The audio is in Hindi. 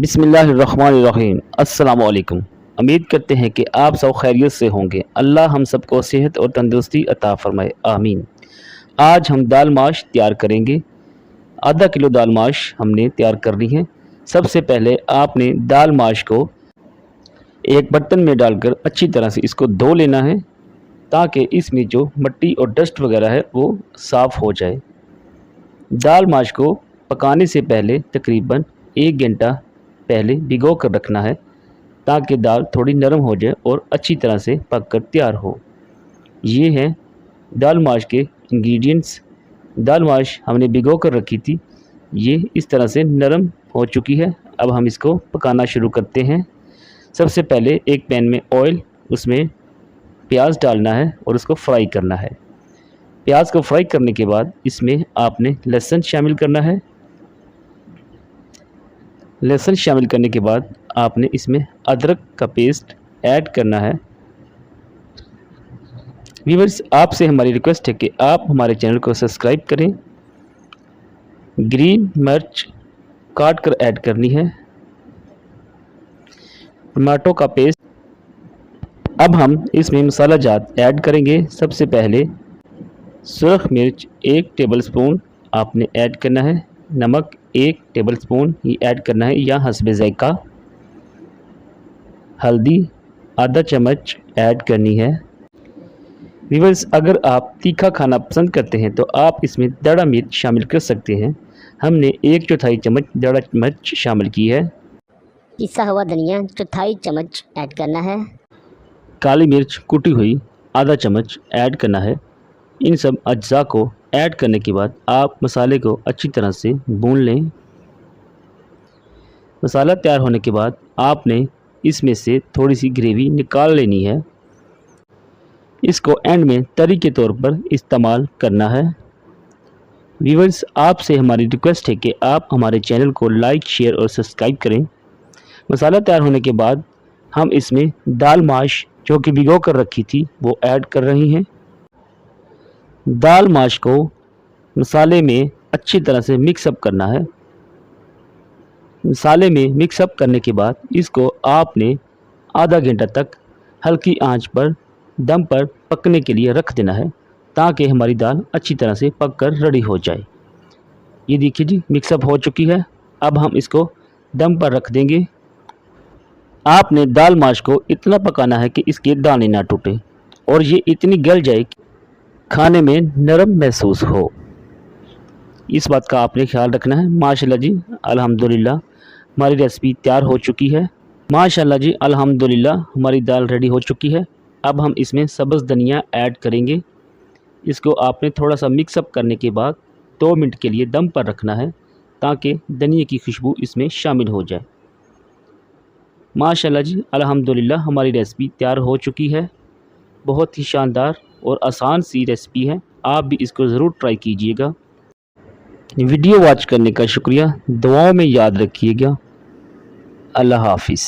बिस्मिल्लाहिर्रहमानिर्रहीम। अस्सलाम वालेकुम। उम्मीद करते हैं कि आप सब खैरियत से होंगे। अल्लाह हम सबको सेहत और तंदुरुस्ती अता फ़रमाए, आमीन। आज हम दाल माश तैयार करेंगे। आधा किलो दाल माश हमने तैयार करनी है। सबसे पहले आपने दाल माश को एक बर्तन में डालकर अच्छी तरह से इसको धो लेना है, ताकि इसमें जो मिट्टी और डस्ट वगैरह है वो साफ़ हो जाए। दाल माश को पकाने से पहले तकरीबन 1 घंटा पहले भिगो कर रखना है, ताकि दाल थोड़ी नरम हो जाए और अच्छी तरह से पक कर तैयार हो। ये है दाल माश के इंग्रेडिएंट्स। दाल माश हमने भिगो कर रखी थी, ये इस तरह से नरम हो चुकी है। अब हम इसको पकाना शुरू करते हैं। सबसे पहले एक पैन में ऑयल, उसमें प्याज डालना है और उसको फ्राई करना है। प्याज को फ्राई करने के बाद इसमें आपने लहसुन शामिल करना है। लहसुन शामिल करने के बाद आपने इसमें अदरक का पेस्ट ऐड करना है। व्यूअर्स, आपसे हमारी रिक्वेस्ट है कि आप हमारे चैनल को सब्सक्राइब करें। ग्रीन मिर्च काट कर ऐड करनी है। टमाटो का पेस्ट। अब हम इसमें मसाला जात ऐड करेंगे। सबसे पहले सुरख मिर्च 1 टेबलस्पून आपने ऐड करना है। नमक 1 टेबलस्पून ही ऐड करना है या हस्बे ज़ायक़ा। हल्दी आधा चम्मच ऐड करनी है। व्यूअर्स, अगर आप तीखा खाना पसंद करते हैं तो आप इसमें दड़ा मिर्च शामिल कर सकते हैं। हमने 1/4 चम्मच दड़ा मिर्च शामिल की है। पिसा हुआ धनिया 1/4 चम्मच ऐड करना है। काली मिर्च कुटी हुई आधा चम्मच ऐड करना है। इन सब अज्जा को ऐड करने के बाद आप मसाले को अच्छी तरह से भून लें। मसाला तैयार होने के बाद आपने इसमें से थोड़ी सी ग्रेवी निकाल लेनी है। इसको एंड में तरी के तौर पर इस्तेमाल करना है। व्यूअर्स, आपसे हमारी रिक्वेस्ट है कि आप हमारे चैनल को लाइक, शेयर और सब्सक्राइब करें। मसाला तैयार होने के बाद हम इसमें दाल माश जो कि भिगो कर रखी थी वो ऐड कर रही हैं। दाल माश को मसाले में अच्छी तरह से मिक्सअप करना है। मसाले में मिक्सअप करने के बाद इसको आपने आधा घंटा तक हल्की आंच पर दम पर पकने के लिए रख देना है, ताकि हमारी दाल अच्छी तरह से पक कर रेडी हो जाए। ये देखिए जी, मिक्सअप हो चुकी है। अब हम इसको दम पर रख देंगे। आपने दाल माश को इतना पकाना है कि इसके दाने ना टूटे और ये इतनी गल जाए कि खाने में नरम महसूस हो। इस बात का आपने ख्याल रखना है। माशाल्लाह जी, अल्हम्दुलिल्लाह हमारी रेसिपी तैयार हो चुकी है। माशाल्लाह जी, अल्हम्दुलिल्लाह हमारी दाल रेडी हो चुकी है। अब हम इसमें सब्ज़ धनिया ऐड करेंगे। इसको आपने थोड़ा सा मिक्सअप करने के बाद 2 मिनट के लिए दम पर रखना है, ताकि धनिया की खुशबू इसमें शामिल हो जाए। माशाल्लाह जी, अल्हम्दुलिल्लाह हमारी रेसिपी तैयार हो चुकी है। बहुत ही शानदार और आसान सी रेसिपी है। आप भी इसको ज़रूर ट्राई कीजिएगा। वीडियो वॉच करने का शुक्रिया। दुआओं में याद रखिएगा। अल्लाह हाफ़िज़।